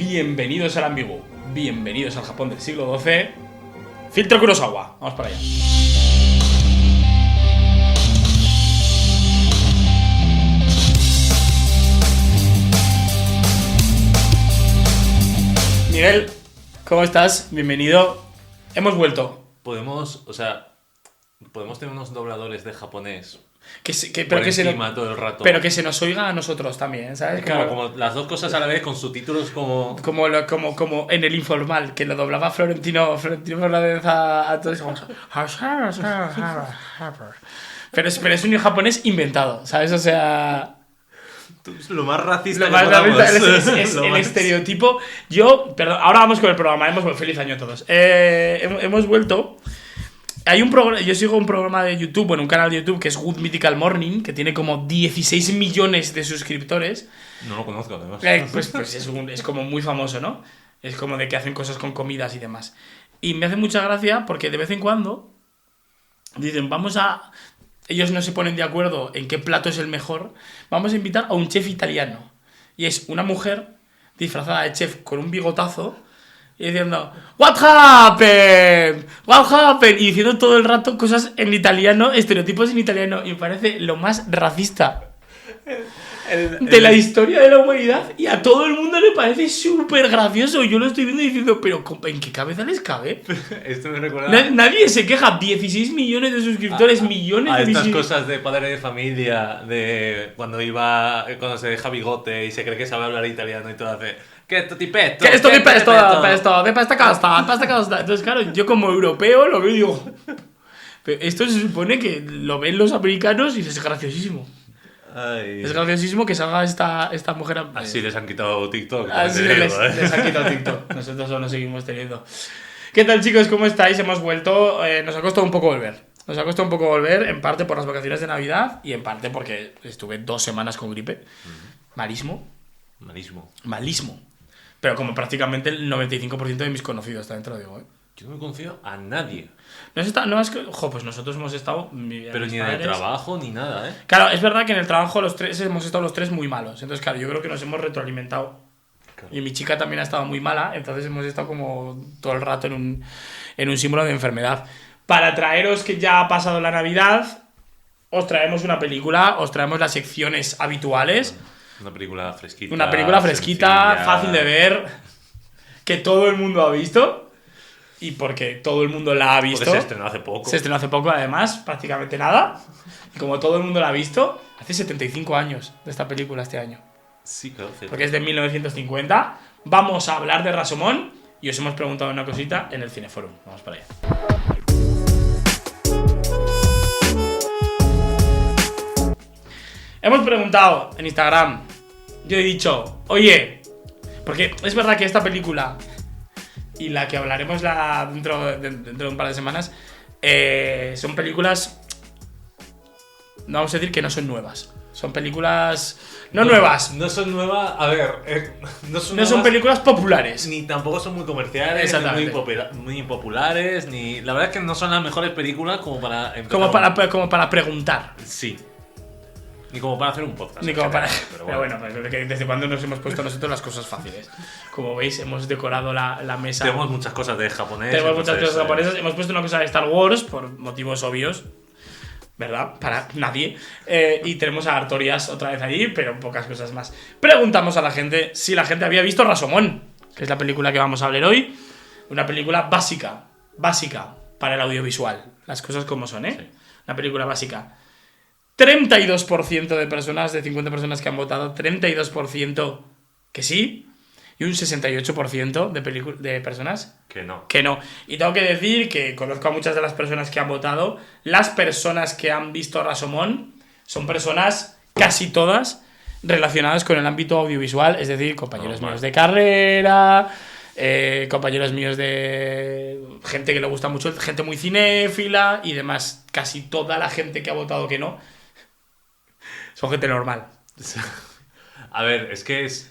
Bienvenidos al ambiguo, bienvenidos al Japón del siglo XII. Filtro Kurosawa, vamos para allá. Miguel, ¿cómo estás? Bienvenido. Hemos vuelto. Podemos tener unos dobladores de japonés Pero que todo el rato. Pero que se nos oiga a nosotros también, ¿sabes? Claro, como las dos cosas a la vez, con subtítulos como en el informal, que lo doblaba Florentino Fernández a todos. Pero es un japonés inventado, ¿sabes? O sea... lo más racista lo más racista es el estereotipo. Perdón, ahora vamos con el programa. Feliz año a todos. Hemos vuelto. Hay un programa, yo sigo un programa de YouTube, un canal de YouTube que es Good Mythical Morning, que tiene como 16 millones de suscriptores. No lo conozco, además. Pues es como muy famoso, ¿no? Es como de que hacen cosas con comidas y demás. Y me hace mucha gracia porque de vez en cuando dicen, ellos no se ponen de acuerdo en qué plato es el mejor, vamos a invitar a un chef italiano. Y es una mujer disfrazada de chef con un bigotazo y diciendo What happened? Y diciendo todo el rato cosas en italiano, estereotipos en italiano. Y me parece lo más racista de la historia de la humanidad. Y a todo el mundo le parece súper gracioso. Yo lo estoy viendo y diciendo, pero ¿en qué cabeza les cabe? Esto me recuerda... Nadie se queja. 16 millones de suscriptores, millones de estas cosas de padre de familia, de cuando se deja bigote y se cree que sabe hablar italiano y todo hace... ¿Qué esto tipetto? ¿Qué esto tipetto? De pasta costa. Entonces, claro, yo como europeo lo veo y digo... Pero esto se supone que lo ven los americanos y es graciosísimo. Ay. Es graciosísimo que salga esta mujer... Así les han quitado TikTok. Así les han quitado TikTok. Nosotros aún lo seguimos teniendo. ¿Qué tal, chicos? ¿Cómo estáis? Hemos vuelto. Nos ha costado un poco volver. En parte por las vacaciones de Navidad y en parte porque estuve 2 semanas con gripe. Malísimo. Pero como prácticamente el 95% de mis conocidos, también te lo digo, ¿eh? Yo no he conocido a nadie. Pues nosotros hemos estado... Pero ni en el trabajo ni nada, ¿eh? Claro, es verdad que en el trabajo los tres hemos estado los tres muy malos. Entonces, claro, yo creo que nos hemos retroalimentado. Claro. Y mi chica también ha estado muy mala, entonces hemos estado como todo el rato en un símbolo de enfermedad. Para traeros que ya ha pasado la Navidad, os traemos una película, os traemos las secciones habituales. Una película fresquita. Sencilla, fácil de ver, que todo el mundo ha visto. Y porque todo el mundo la ha visto. Porque se estrenó hace poco. Además, prácticamente nada. Y como todo el mundo la ha visto, hace 75 años de esta película este año. Sí, claro. Porque es de 1950. Vamos a hablar de Rashomon y os hemos preguntado una cosita en el Cineforum. Vamos para allá. Hemos preguntado en Instagram. Yo he dicho, oye, porque es verdad que esta película y la que hablaremos dentro de un par de semanas son películas, no vamos a decir que no son nuevas. Son películas no nuevas. No son nuevas, a ver, no son películas populares. Ni tampoco son muy comerciales, ni muy populares, ni... La verdad es que no son las mejores películas como para... Como para preguntar. Sí. Ni como para hacer un podcast. Pero bueno, desde cuando nos hemos puesto nosotros las cosas fáciles. Como veis, hemos decorado la mesa. Tenemos muchas cosas de japonés. Hemos puesto una cosa de Star Wars por motivos obvios, ¿verdad? Para nadie. Y tenemos a Artorias otra vez allí, pero pocas cosas más. Preguntamos a la gente si la gente había visto Rashomon, que es la película que vamos a hablar hoy. Una película básica para el audiovisual. Las cosas como son, ¿eh? Sí. Una película básica. 32% de personas, de 50 personas que han votado, 32% que sí, y un 68% de personas que no. Y tengo que decir que conozco a muchas de las personas que han votado. Las personas que han visto Rashomon son personas, casi todas, relacionadas con el ámbito audiovisual, es decir, compañeros míos de carrera, compañeros míos de gente que le gusta mucho, gente muy cinéfila y demás. Casi toda la gente que ha votado que no son gente normal. A ver, es que es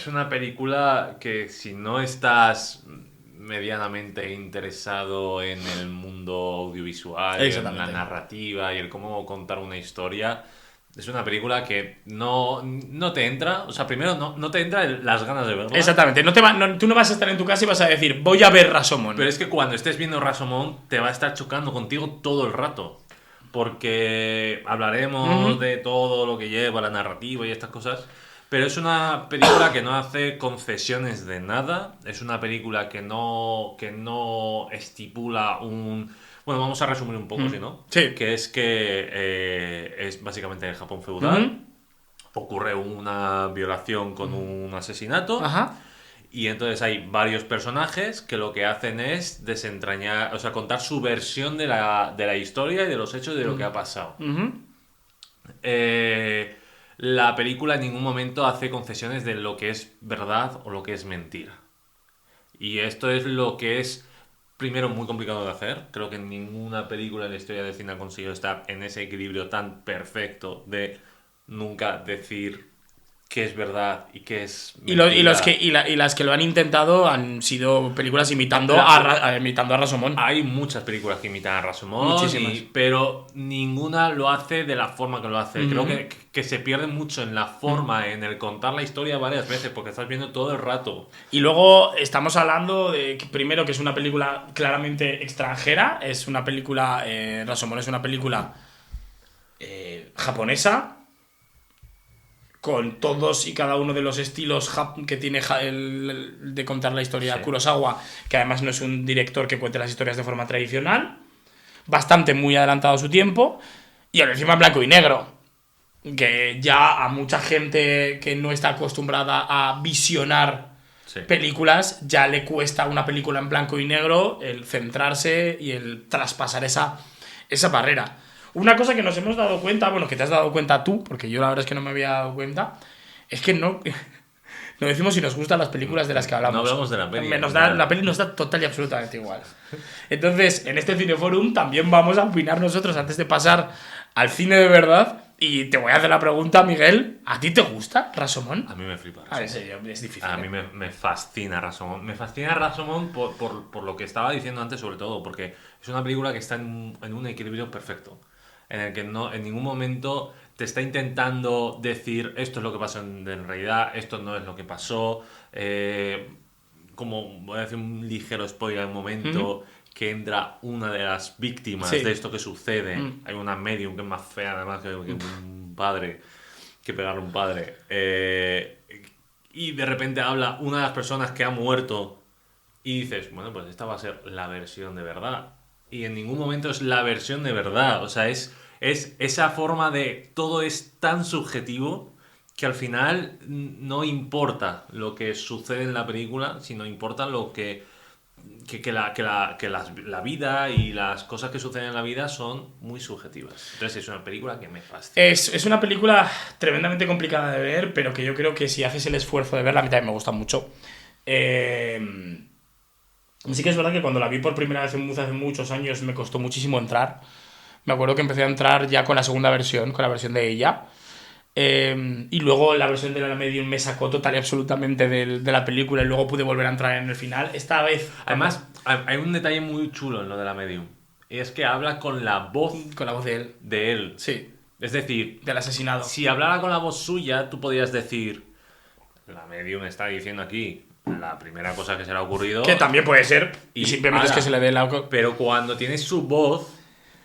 una película que si no estás medianamente interesado en el mundo audiovisual, en la narrativa y el cómo contar una historia, Es una película que no te entra, o sea, primero no te entra las ganas de verla. Exactamente, tú no vas a estar en tu casa y vas a decir, voy a ver Rashomon. Pero es que cuando estés viendo Rashomon te va a estar chocando contigo todo el rato. Porque hablaremos de todo lo que lleva la narrativa y estas cosas. Pero es una película que no hace concesiones de nada. Es una película que no estipula un... Bueno, vamos a resumir un poco, si no. Sí. Que es que es básicamente el Japón feudal. Ocurre una violación con un asesinato. Ajá. Y entonces hay varios personajes que lo que hacen es desentrañar, o sea, contar su versión de la historia y de los hechos de lo que ha pasado. La película en ningún momento hace concesiones de lo que es verdad o lo que es mentira. Y esto es lo que es, primero, muy complicado de hacer. Creo que ninguna película en la historia del cine ha conseguido estar en ese equilibrio tan perfecto de nunca decir qué es verdad y qué es mentira. Y las que lo han intentado han sido películas imitando a Rashomon. Hay muchas películas que imitan a Rashomon, Muchísimas. pero ninguna lo hace de la forma que lo hace. Creo que se pierde mucho en la forma, en el contar la historia varias veces, porque estás viendo todo el rato. Y luego estamos hablando de que, primero, que es una película claramente extranjera. Es una película, Rashomon es una película japonesa, con todos y cada uno de los estilos que tiene de contar la historia, Sí. Kurosawa, que además no es un director que cuente las historias de forma tradicional, bastante muy adelantado a su tiempo, y encima en blanco y negro, que ya a mucha gente que no está acostumbrada a visionar Sí. películas, ya le cuesta una película en blanco y negro el centrarse y el traspasar esa barrera. Una cosa que nos hemos dado cuenta, bueno, que te has dado cuenta tú, porque yo la verdad es que no me había dado cuenta, es que no decimos si nos gustan las películas de las que hablamos. No hablamos de la peli. La peli nos da total y absolutamente igual. Entonces, en este Cineforum también vamos a opinar nosotros antes de pasar al cine de verdad. Y te voy a hacer la pregunta, Miguel, ¿a ti te gusta Rashomon? A mí me flipa. En serio, es difícil. A mí me fascina Rashomon. Me fascina Rashomon por lo que estaba diciendo antes, sobre todo, porque es una película que está en un equilibrio perfecto. En el que en ningún momento te está intentando decir esto es lo que pasó en realidad, esto no es lo que pasó. Como voy a decir un ligero spoiler en un momento, que entra una de las víctimas de esto que sucede. Hay una medium que es más fea además que un padre, que pegarle a un padre. Y de repente habla una de las personas que ha muerto y dices, bueno, pues esta va a ser la versión de verdad. Y en ningún momento es la versión de verdad. O sea, es esa forma de todo es tan subjetivo que al final no importa lo que sucede en la película, sino importa lo que la vida y las cosas que suceden en la vida son muy subjetivas. Entonces es una película que me fascina. Es una película tremendamente complicada de ver, pero que yo creo que si haces el esfuerzo de verla, a mí también me gusta mucho. Sí que es verdad que cuando la vi por primera vez hace muchos años me costó muchísimo entrar. Me acuerdo que empecé a entrar ya con la segunda versión, con la versión de ella. Y luego la versión de la Medium me sacó total y absolutamente de la película y luego pude volver a entrar en el final. Esta vez... Además, hay un detalle muy chulo en lo de la Medium. Y es que habla con la voz Con la voz de él. de él. Sí, Es decir, del asesinado. si hablara con la voz suya, tú podrías decir, la Medium está diciendo aquí la primera cosa que se le ha ocurrido. Que también puede ser, y simplemente es que se le dé la... Pero cuando tienes su voz,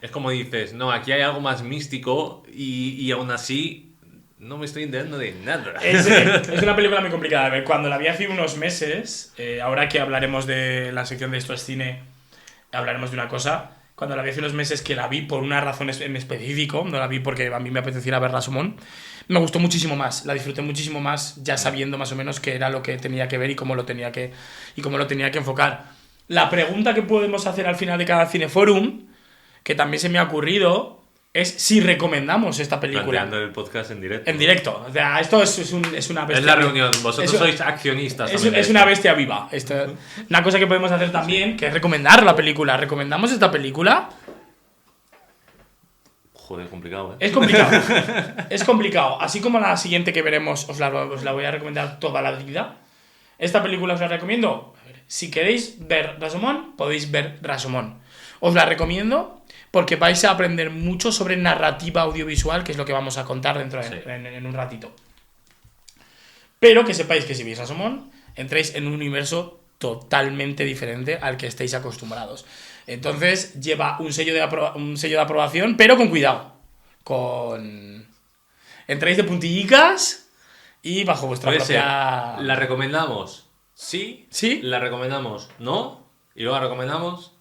es como dices, no, aquí hay algo más místico y aún así no me estoy enterando de nada. Es una película muy complicada de ver. Cuando la vi hace unos meses, ahora que hablaremos de la sección de Esto es Cine, hablaremos de una cosa. Cuando la vi hace unos meses, que la vi por una razón en específico, no la vi porque a mí me apeteciera ver Rashomon, me gustó muchísimo más, la disfruté muchísimo más, ya sabiendo más o menos qué era lo que tenía que ver y cómo lo tenía que enfocar. La pregunta que podemos hacer al final de cada Cineforum, que también se me ha ocurrido, es si recomendamos esta película. Planteando el podcast en directo. En directo. O sea, esto es una bestia. Es la reunión, vosotros sois accionistas. Es una bestia viva. Una cosa que podemos hacer también, que es recomendar la película. ¿Recomendamos esta película? Joder, complicado, ¿eh? Es complicado. Es complicado. Así como la siguiente que veremos, os la voy a recomendar toda la vida. Esta película os la recomiendo. Si queréis ver Rashomon, podéis ver Rashomon. Os la recomiendo porque vais a aprender mucho sobre narrativa audiovisual, que es lo que vamos a contar dentro Sí. en un ratito. Pero que sepáis que si veis Rashomon, entréis en un universo totalmente diferente al que estéis acostumbrados. Entonces lleva un sello de aprobación, pero con cuidado. Entráis de puntillicas y bajo vuestra Puede ser. propia... ¿La recomendamos? Sí. ¿Sí? ¿La recomendamos? ¿No? ¿Y luego la recomendamos?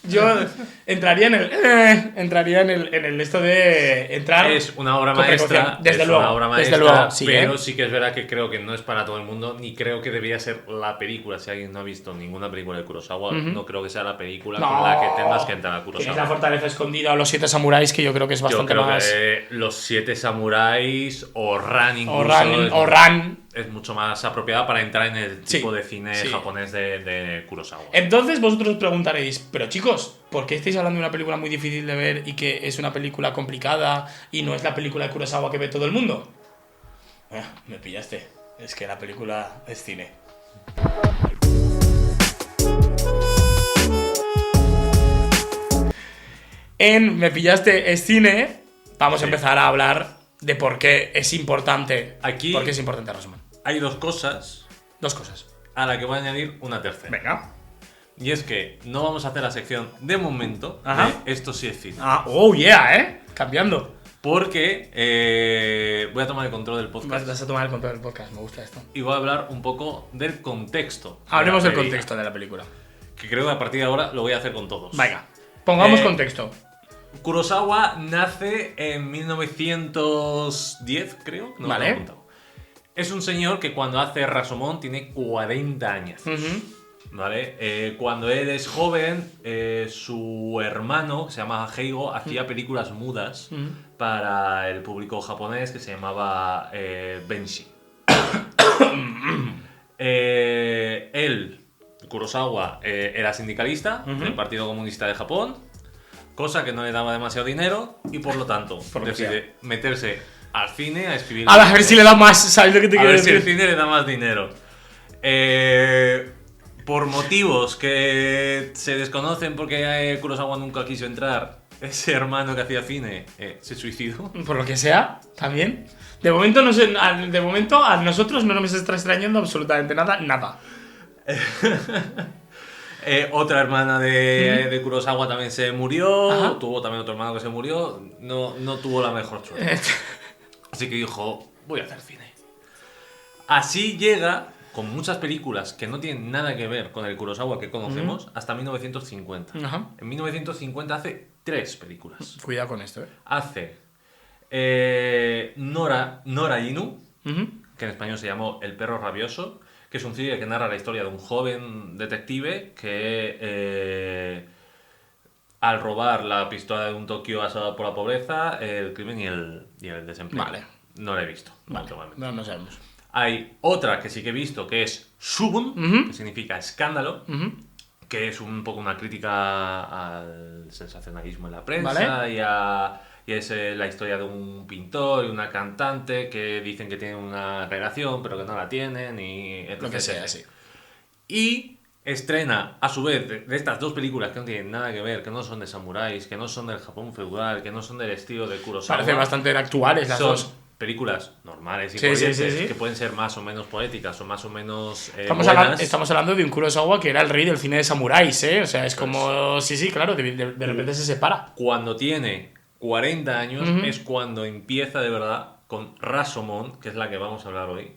Yo entraría en el esto de entrar Es una obra con maestra, precaución. Desde es luego, una obra desde maestra, luego, sí, pero sí que es verdad que creo que no es para todo el mundo, ni creo que debería ser la película. Si alguien no ha visto ninguna película de Kurosawa, no creo que sea la película No. con la que tengas que entrar a Tienes la Kurosawa. fortaleza escondida o los 7 samuráis, que yo creo que es Yo bastante creo más... que Los 7 Samuráis o Ran incluso O Ran. es mucho más apropiada para entrar en el tipo Sí, de cine sí. japonés de Kurosawa. Entonces vosotros os preguntaréis, pero chicos, ¿por qué estáis hablando de una película muy difícil de ver y que es una película complicada y no es la película de Kurosawa que ve todo el mundo? Me pillaste. Es que la película es cine. En Me pillaste es cine, vamos a empezar a hablar de por qué es importante. Aquí- ¿Por qué es importante Rashomon? Hay dos cosas Dos cosas. a la que voy a añadir una tercera. Venga. Y es que no vamos a hacer la sección de momento Ajá. de Esto sí es cine. Oh yeah, cambiando. Porque voy a tomar el control del podcast Vas a tomar el control del podcast, me gusta esto. y voy a hablar un poco del contexto. de Hablemos la del peli, contexto de la película. Que creo que a partir de ahora lo voy a hacer con todos. Venga, pongamos Eh, contexto. Kurosawa nace en 1910, creo. No me lo he Vale. apuntado. Es un señor que cuando hace Rashomon tiene 40 años. ¿Vale? Cuando él es joven, su hermano, que se llama Heigo, hacía películas mudas para el público japonés que se llamaba Benshi. Él, Kurosawa, era sindicalista del Partido Comunista de Japón, cosa que no le daba demasiado dinero y por lo tanto Por lo que decide meterse al cine a escribir. A ver si le da más, ¿sabes lo que te A quiero ver si el decir? cine le da más dinero. Por motivos que se desconocen porque Kurosawa nunca quiso entrar, ese hermano que hacía cine se suicidó. Por lo que sea, también. De momento, no sé, de momento a nosotros no nos está extrañando absolutamente nada. Otra hermana de Kurosawa también se murió. Ajá. Tuvo también otro hermano que se murió. No tuvo la mejor suerte. Así que dijo, voy a hacer cine. Así llega, con muchas películas que no tienen nada que ver con el Kurosawa que conocemos, hasta 1950. Ajá. En 1950 hace 3 películas. Cuidado con esto, Hace Nora Inu, que en español se llamó El perro rabioso, que es un thriller que narra la historia de un joven detective que al robar la pistola de un Tokio asolado por la pobreza, el crimen y el desempleo. Vale. No la he visto. Vale, actualmente. no sabemos. Hay otra que sí que he visto que es Shogun, que significa escándalo, que es un poco una crítica al sensacionalismo en la prensa. Vale. y es la historia de un pintor y una cantante que dicen que tienen una relación pero que no la tienen y etc, Lo que sea, etc. sí. Y estrena, a su vez, de estas dos películas que no tienen nada que ver, que no son de samuráis, que no son del Japón feudal, que no son del estilo de Kurosawa. Parecen bastante actuales las Son dos. películas normales y Sí, sí, corrientes sí. que pueden ser más o menos poéticas o más o menos Estamos buenas. hablando de un Kurosawa que era el rey del cine de samuráis, ¿eh? O sea, es como... Sí, claro, de repente se separa. Cuando tiene 40 años es cuando empieza de verdad con Rashomon, que es la que vamos a hablar hoy.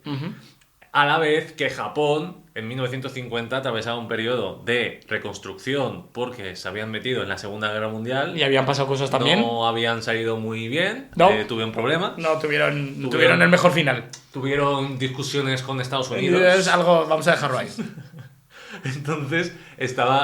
A la vez que Japón, en 1950, atravesaba un periodo de reconstrucción porque se habían metido en la Segunda Guerra Mundial. Y habían pasado cosas también. No habían salido muy bien, No. tuvieron problemas. No tuvieron el mejor final. Tuvieron discusiones con Estados Unidos. Es algo, vamos a dejarlo ahí. Entonces,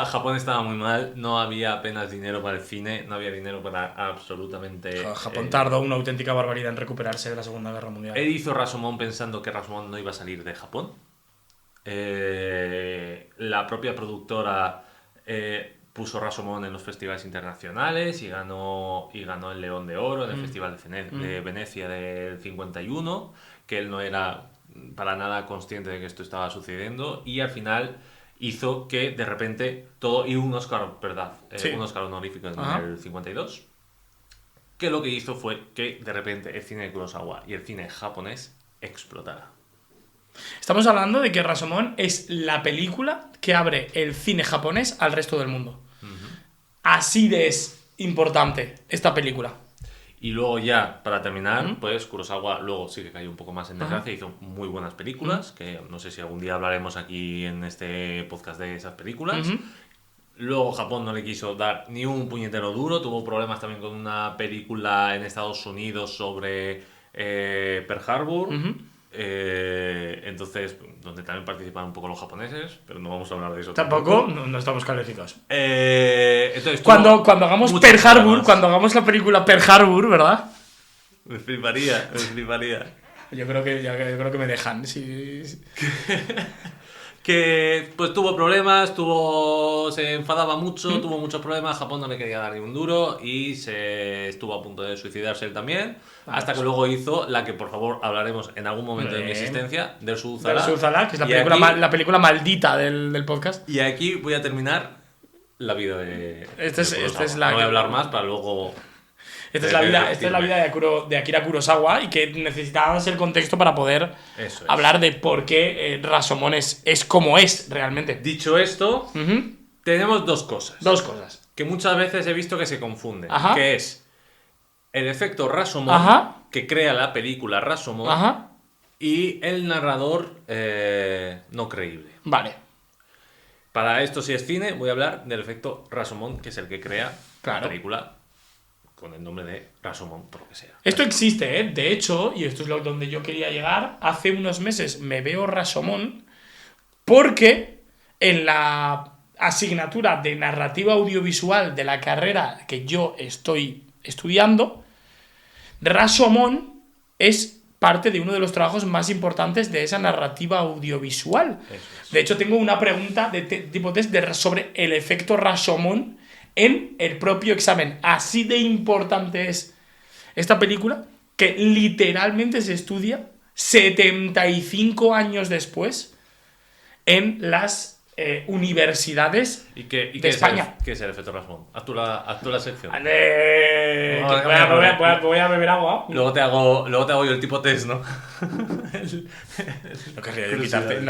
Japón estaba muy mal, no había apenas dinero para el cine, no había dinero para absolutamente... Japón tardó una auténtica barbaridad en recuperarse de la Segunda Guerra Mundial. Él hizo Rashomon pensando que Rashomon no iba a salir de Japón. La propia productora puso Rashomon en los festivales internacionales y ganó el León de Oro en el Festival de Venecia del 51, que él no era para nada consciente de que esto estaba sucediendo y al final hizo que de repente todo... Y un Oscar, ¿verdad? Sí. Un Oscar honorífico en Ajá. el 52. Que lo que hizo fue que de repente el cine de Kurosawa y el cine japonés explotara. Estamos hablando de que Rashomon es la película que abre el cine japonés al resto del mundo. Así de es importante esta película. Y luego ya, para terminar, pues Kurosawa luego sí que cayó un poco más en desgracia, hizo muy buenas películas, que no sé si algún día hablaremos aquí en este podcast de esas películas. Luego Japón no le quiso dar ni un puñetero duro, tuvo problemas también con una película en Estados Unidos sobre Pearl Harbor. Entonces, donde también participan un poco los japoneses, pero no vamos a hablar de eso. Tampoco, no estamos calificados. Entonces, Cuando hagamos Pearl Harbor, cuando hagamos la película Pearl Harbor, ¿verdad? Me fliparía. Yo creo que me dejan. Sí. Que pues tuvo problemas, se enfadaba mucho, tuvo muchos problemas, Japón no le quería dar ni un duro y se estuvo a punto de suicidarse él también, hasta que luego hizo la que por favor hablaremos en algún momento de mi existencia, del Sudzala, que es la película maldita del podcast. Y aquí voy a terminar la vida de Esta es la no voy a hablar más para luego... Esta es la vida de Akira Kurosawa y que necesitábamos el contexto para poder hablar de por qué Rashomon es como es realmente. Dicho esto, tenemos dos cosas. Que muchas veces he visto que se confunden. Ajá. Que es el efecto Rashomon, que crea la película Rashomon, y el narrador no creíble. Vale. Para esto, si es cine, voy a hablar del efecto Rashomon, que es el que crea la película con el nombre de Rashomon, por lo que sea. Esto existe, ¿eh? De hecho, y esto es donde yo quería llegar, hace unos meses me veo Rashomon porque en la asignatura de narrativa audiovisual de la carrera que yo estoy estudiando, Rashomon es parte de uno de los trabajos más importantes de esa narrativa audiovisual. De hecho, tengo una pregunta de tipo test sobre el efecto Rashomon en el propio examen. Así de importante es esta película que literalmente se estudia 75 años después en las universidades de España. ¿Qué es el efecto Rashomon? Haz tú la sección. Voy a beber agua. Luego te hago yo el tipo test, ¿no? No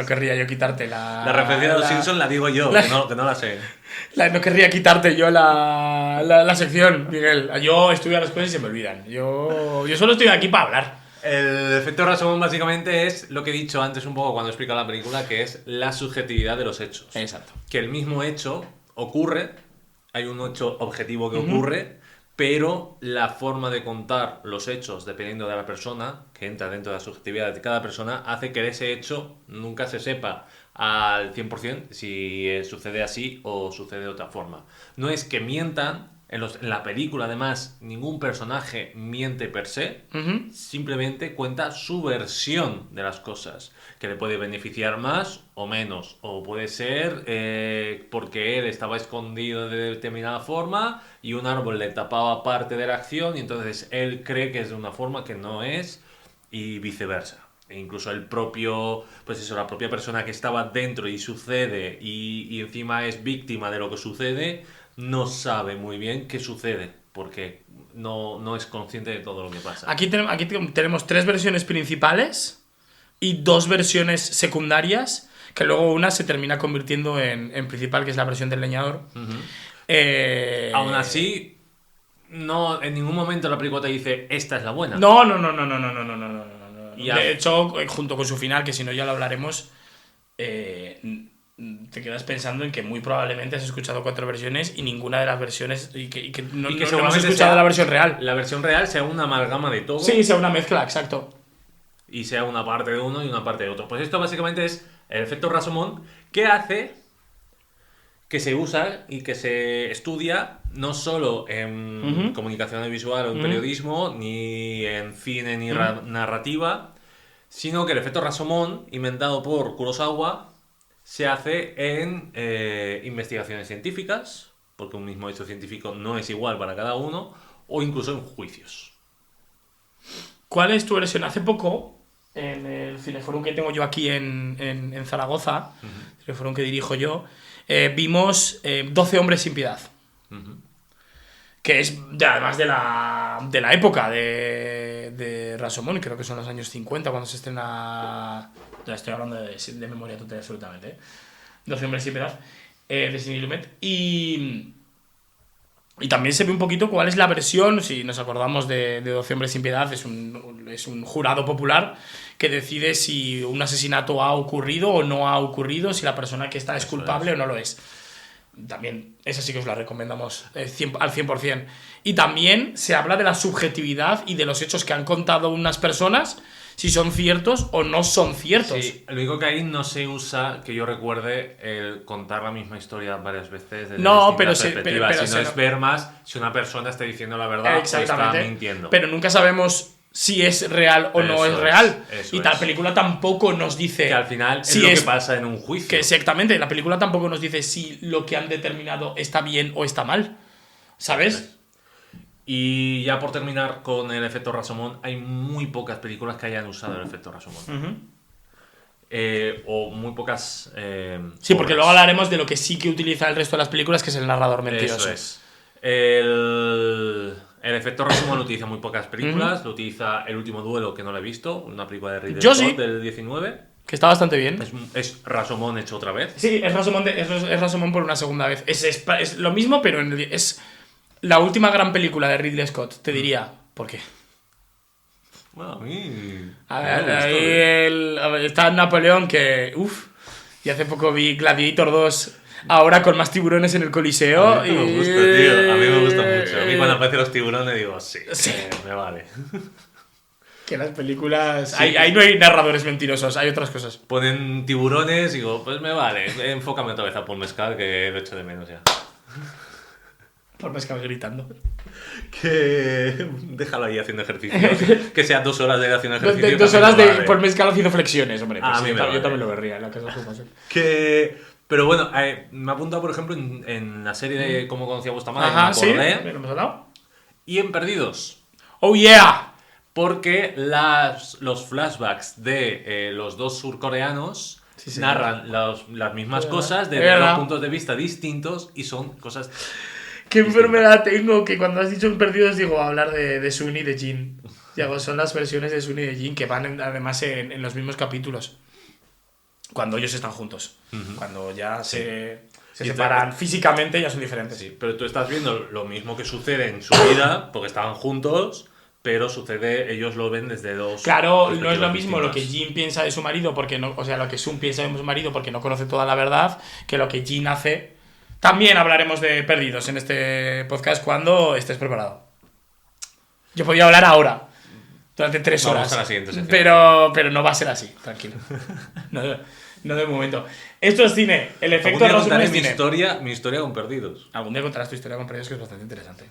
querría yo quitarte la... La referencia de los Simpsons la digo yo, que no la sé. No querría quitarte yo la sección, Miguel. Yo estudio las cosas y se me olvidan. Yo solo estoy aquí para hablar. El efecto Rashomon básicamente es lo que he dicho antes un poco cuando he explicado la película, que es la subjetividad de los hechos. Exacto. Que el mismo hecho ocurre, hay un hecho objetivo que ocurre, pero la forma de contar los hechos, dependiendo de la persona, que entra dentro de la subjetividad de cada persona, hace que ese hecho nunca se sepa al 100% si sucede así o sucede de otra forma. No es que mientan. En la película, además, ningún personaje miente per se, simplemente cuenta su versión de las cosas, que le puede beneficiar más o menos, o puede ser porque él estaba escondido de determinada forma y un árbol le tapaba parte de la acción y entonces él cree que es de una forma que no es y viceversa. E incluso el propio, la propia persona que estaba dentro y sucede y encima es víctima de lo que sucede, no sabe muy bien qué sucede, porque no es consciente de todo lo que pasa. Aquí tenemos 3 versiones principales y 2 versiones secundarias, que luego una se termina convirtiendo en principal, que es la versión del leñador. Aún así, no, en ningún momento la película te dice, esta es la buena. No. Ya. De hecho, junto con su final, que si no ya lo hablaremos, te quedas pensando en que muy probablemente has escuchado 4 versiones y ninguna de las versiones y que no hemos escuchado la versión real. La versión real sea una amalgama de todo. Sí, sea una mezcla, exacto. Y sea una parte de uno y una parte de otro. Pues esto básicamente es el efecto Rashomon, que hace que se usa y que se estudia no solo en comunicación audiovisual o en periodismo, ni en cine ni narrativa, sino que el efecto Rashomon, inventado por Kurosawa, se hace en investigaciones científicas, porque un mismo hecho científico no es igual para cada uno, o incluso en juicios. ¿Cuál es tu versión? Hace poco, en el Cineforum que tengo yo aquí en Zaragoza, Fueron que dirijo yo, vimos 12 hombres sin piedad. Que es además de la época de Rashomon, creo que son los años 50 cuando se estrena. Ya estoy hablando de memoria total absolutamente. 12 hombres sin piedad, de Sidney Lumet. Y también se ve un poquito cuál es la versión, si nos acordamos de 12 hombres sin piedad, es un jurado popular que decide si un asesinato ha ocurrido o no ha ocurrido, si la persona que está es culpable o no lo es. También, esa sí que os la recomendamos al 100%. Y también se habla de la subjetividad y de los hechos que han contado unas personas, si son ciertos o no son ciertos. Sí, lo único que ahí no se usa, que yo recuerde, el contar la misma historia varias veces desde no, distintas perspectivas, sino es ver más si una persona está diciendo la verdad o está mintiendo. Pero nunca sabemos si es real o no es real. Y la película tampoco nos dice... Que al final es lo que pasa en un juicio. Que exactamente, la película tampoco nos dice si lo que han determinado está bien o está mal. ¿Sabes? Y ya por terminar con el efecto Rashomon, hay muy pocas películas que hayan usado el efecto Rashomon. O muy pocas... sí, porque luego hablaremos de lo que sí que utiliza el resto de las películas, que es el narrador mentiroso. Eso es. El efecto Rashomon lo utiliza muy pocas películas. Lo utiliza El último duelo, que no lo he visto, una película de Ridley Scott del 19. Que está bastante bien. Es Rashomon hecho otra vez. Sí, es Rashomon por una segunda vez. Es lo mismo, pero es la última gran película de Ridley Scott, te diría. ¿Por qué? Bueno, a mí... A ver, está Napoleón que... Y hace poco vi Gladiator 2... Ahora con más tiburones en el Coliseo. A mí me gusta, tío. A mí me gusta mucho. A mí cuando aparecen los tiburones digo, sí. Me vale. Que las películas... Ahí no hay narradores mentirosos, hay otras cosas. Ponen tiburones y digo, pues me vale. Enfócame otra vez a Paul Mescal, que lo echo de menos ya. Paul Mescal gritando. Que... Déjalo ahí haciendo ejercicio. Que sea 2 horas de haciendo ejercicio. 2 horas de Paul Mescal haciendo flexiones, hombre. Pues a mí yo también lo vería en la casa de su Pero bueno, me ha apuntado, por ejemplo, en la serie de Cómo conocía a vuestra madre. Ajá, sí, me lo hemos hablado. Y en Perdidos. ¡Oh, yeah! Porque los flashbacks de los dos surcoreanos narran las mismas cosas desde 2 puntos de vista distintos y son cosas... ¿Qué enfermedad tengo? Que cuando has dicho en Perdidos digo hablar de Sun y de Jin. Son las versiones de Sun y de Jin que van además en los mismos capítulos. Cuando ellos están juntos. Cuando ya se separan físicamente ya son diferentes. Sí, pero tú estás viendo lo mismo que sucede en su vida, porque estaban juntos, pero ellos lo ven desde 2. Claro, no es lo mismo lo que Jin piensa de su marido, porque no, o sea, lo que Sun piensa de su marido porque no conoce toda la verdad, que lo que Jin hace. También hablaremos de Perdidos en este podcast cuando estés preparado. Yo podía hablar ahora. Durante 3 horas. Vamos a la siguiente sección. Pero no va a ser así, tranquilo. No de momento. Esto es cine. El efecto Rashomon es cine. Mi historia con Perdidos. Algún día contarás tu historia con Perdidos, que es bastante interesante.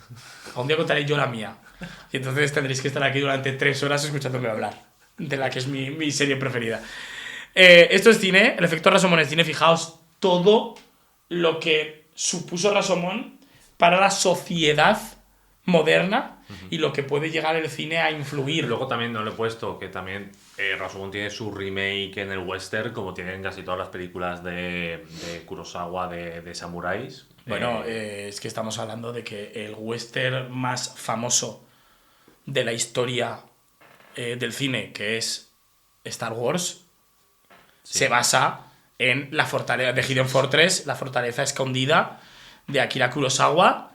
Algún día contaré yo la mía. Y entonces tendréis que estar aquí durante 3 horas escuchándome hablar. De la que es mi serie preferida. Esto es cine. El efecto Rashomon es cine. Fijaos todo lo que supuso Rashomon para la sociedad moderna y lo que puede llegar el cine a influir. Luego también no lo he puesto, que también Rashomon tiene su remake en el western, como tienen casi todas las películas de Kurosawa de samuráis. Bueno, es que estamos hablando de que el western más famoso de la historia del cine, que es Star Wars, se basa en la fortaleza de Hidden Fortress, la fortaleza escondida de Akira Kurosawa.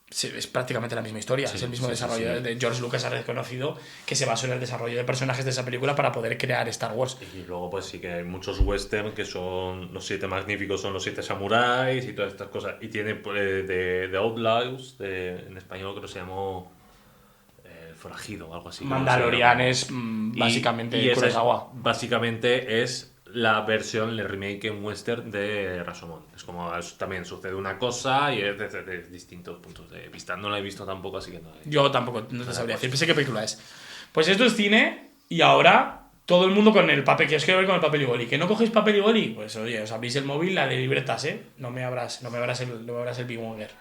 Es prácticamente la misma historia, es el mismo desarrollo. De George Lucas ha reconocido que se basó en el desarrollo de personajes de esa película para poder crear Star Wars. Y luego pues sí que hay muchos western que son los 7 magníficos, son los 7 samuráis y todas estas cosas. Y tiene de Outlaws, en español creo que se llamó Forajido o algo así. Mandalorian es básicamente Kurosawa. Básicamente es la versión, el remake en western de Rashomon. Es como también sucede una cosa y es desde distintos puntos de vista. No la he visto tampoco, así que no. Yo tampoco, no te sabría decir. Pensé qué película es. Pues esto es cine y ahora todo el mundo con el papel. Que os quiero ver con el papel y boli. ¿Que no cogéis papel y boli? Pues oye, os abrís el móvil, la de libretas, ¿eh? No me abras el Big Monger.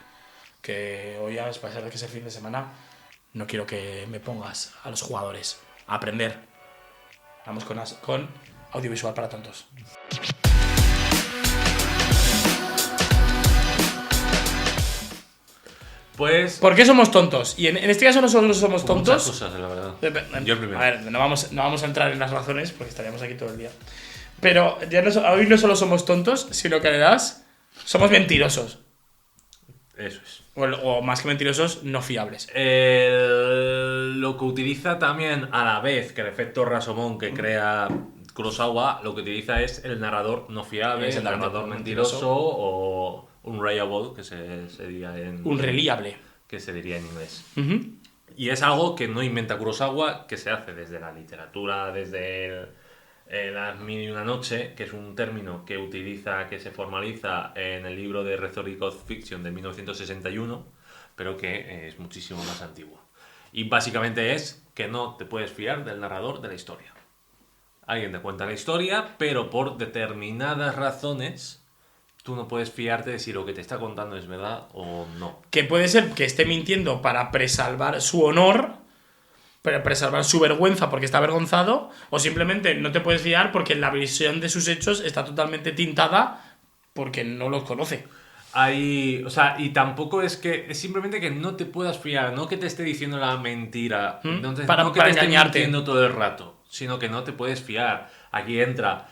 Que hoy a pesar de que es el fin de semana, no quiero que me pongas a los jugadores a aprender. Vamos con audiovisual para tontos. Pues... ¿Por qué somos tontos? Y en este caso no solo somos tontos... Muchas cosas, la verdad. Yo primero. A ver, no vamos a entrar en las razones porque estaríamos aquí todo el día. Pero ya hoy no solo somos tontos, sino que además somos mentirosos. Eso es. O más que mentirosos, no fiables. Lo que utiliza también, a la vez que el efecto Rashomon que crea Kurosawa, lo que utiliza es el narrador no fiable, el narrador mentiroso o unreliable, que se diría en... Unreliable. Que se diría en inglés. Uh-huh. Y es algo que no inventa Kurosawa, que se hace desde la literatura, desde Las mil y una noche, que es un término que utiliza, que se formaliza en el libro de Rhetoric of Fiction de 1961, pero que es muchísimo más antiguo. Y básicamente es que no te puedes fiar del narrador de la historia. Alguien te cuenta la historia, pero por determinadas razones tú no puedes fiarte de si lo que te está contando es verdad o no. Que puede ser que esté mintiendo para preservar su honor, para preservar su vergüenza porque está avergonzado, o simplemente no te puedes fiar porque la visión de sus hechos está totalmente tintada porque no los conoce. Y tampoco es simplemente que no te puedas fiar, no que te esté diciendo la mentira, no que para te esté engañarte. mintiendo todo el rato, sino que no te puedes fiar. Aquí entra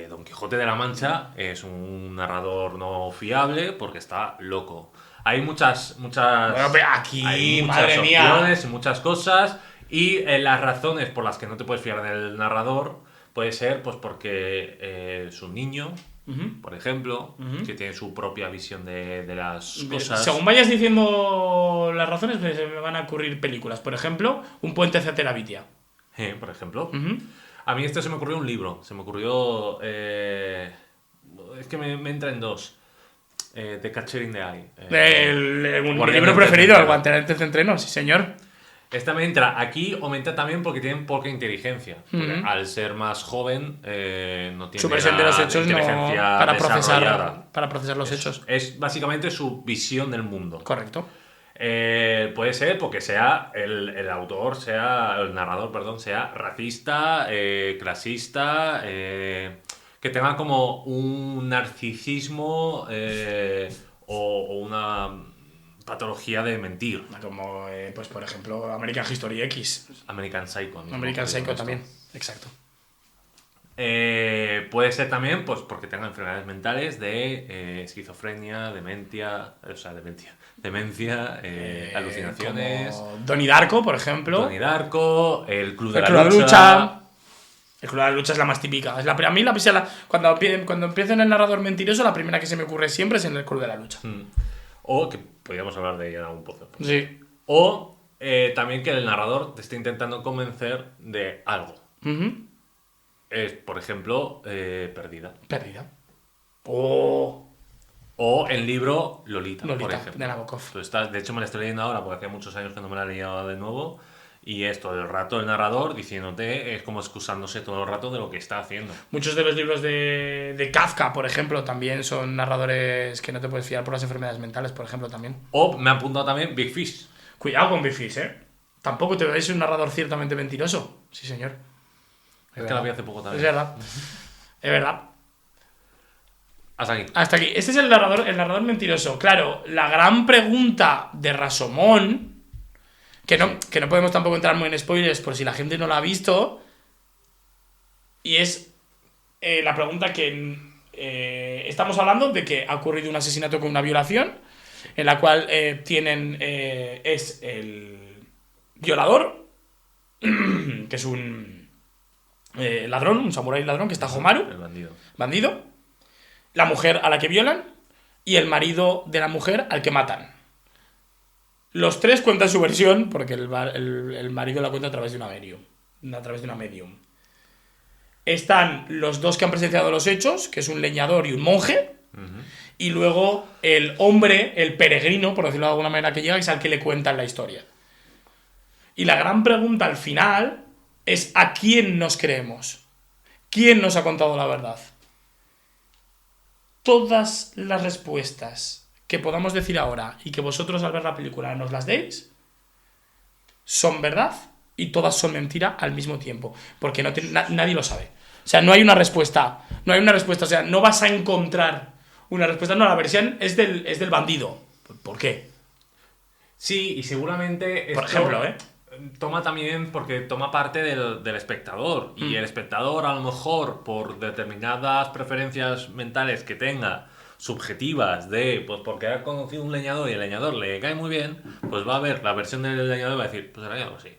Don Quijote de la Mancha, es un narrador no fiable porque está loco. Hay muchas Bueno, pero aquí, hay muchas madre opciones, mía. muchas cosas, y las razones por las que no te puedes fiar del narrador puede ser pues porque es un niño, por ejemplo, que tiene su propia visión de las cosas. Según vayas diciendo las razones, pues se me van a ocurrir películas. Por ejemplo, Un puente hacia Terabitia. Por ejemplo. A mí se me ocurrió un libro. Se me ocurrió... es que me entra en dos. The Catcher in the Eye. Mi libro preferido, El guantelete de entreno, sí señor. Esta me entra aquí o me entra también porque tienen poca inteligencia. Porque al ser más joven no tiene su versión de los hechos inteligencia para desarrollada. procesar los hechos. Es básicamente su visión del mundo. Correcto. Puede ser porque sea el autor, el narrador, perdón, sea racista, clasista, que tenga como un narcisismo o una patología de mentir. Como, pues por ejemplo, American History X. American Psycho. American Psycho también, exacto. Puede ser también pues porque tenga enfermedades mentales de esquizofrenia, demencia, alucinaciones. Como Donnie Darko, por ejemplo. Donnie Darko, el Club de la Lucha. El Club de la Lucha es la más típica. A mí cuando empiezo en el narrador mentiroso, la primera que se me ocurre siempre es en el Club de la Lucha. O que podríamos hablar de ella en algún podcast. Sí. O también que el narrador te esté intentando convencer de algo. Es, por ejemplo, Perdida. O el libro Lolita, por ejemplo. De Nabokov. De hecho, me la estoy leyendo ahora porque hacía muchos años que no me la leía de nuevo. Y es todo el rato el narrador diciéndote, es como excusándose todo el rato de lo que está haciendo. Muchos de los libros de Kafka, por ejemplo, también son narradores que no te puedes fiar por las enfermedades mentales, por ejemplo, también. O me ha apuntado también Big Fish. Cuidado con Big Fish, Tampoco te veis un narrador ciertamente mentiroso. Sí, señor. Es que la vi hace poco también. Es verdad. Hasta aquí. Este es el narrador mentiroso. Claro, la gran pregunta de Rashomon, que no podemos tampoco entrar muy en spoilers por si la gente no la ha visto, y es la pregunta que estamos hablando de que ha ocurrido un asesinato con una violación, en la cual es el violador, que es un ladrón, un samurái ladrón, que está Homaru, el bandido, la mujer a la que violan y el marido de la mujer al que matan. Los tres cuentan su versión porque el marido la cuenta a través de una medium. Están los dos que han presenciado los hechos, que es un leñador y un monje, y luego el hombre, el peregrino, por decirlo de alguna manera, que llega, es al que le cuentan la historia. Y la gran pregunta al final es ¿a quién nos creemos? ¿Quién nos ha contado la verdad? Todas las respuestas que podamos decir ahora y que vosotros al ver la película nos las deis son verdad y todas son mentira al mismo tiempo, porque nadie lo sabe. O sea, no hay una respuesta, o sea, no vas a encontrar una respuesta. No, la versión es del bandido. ¿Por qué? Sí, y seguramente por ejemplo, toma también, porque toma parte del espectador, y el espectador a lo mejor por determinadas preferencias mentales que tenga, subjetivas, pues porque ha conocido un leñador y el leñador le cae muy bien, pues va a ver la versión del leñador y va a decir, pues era algo así.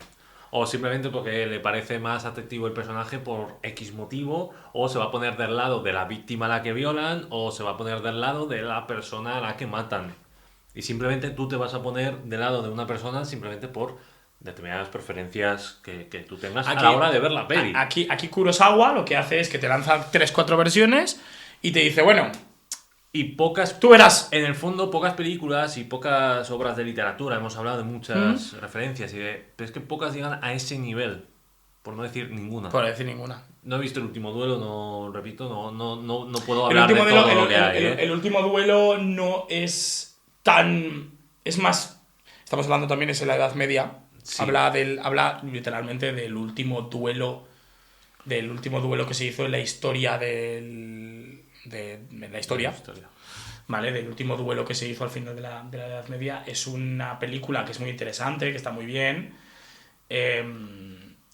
O simplemente porque le parece más atractivo el personaje por X motivo, o se va a poner del lado de la víctima a la que violan, o se va a poner del lado de la persona a la que matan. Y simplemente tú te vas a poner del lado de una persona simplemente por determinadas preferencias que tú tengas a la hora de ver la peli. Aquí Kurosawa lo que hace es que te lanza 3-4 versiones y te dice, bueno... Y pocas... Tú verás. En el fondo, pocas películas y pocas obras de literatura. Hemos hablado de muchas referencias, pero es que pocas llegan a ese nivel. Por no decir ninguna. No he visto El último duelo, no puedo hablar de todo lo que hay. El último duelo no es tan... Es más... Estamos hablando también, es en la Edad Media. Sí. Habla literalmente del último duelo. Del último duelo que se hizo en la historia de la historia. ¿Vale? Del último duelo que se hizo al final de la Edad Media. Es una película que es muy interesante, que está muy bien.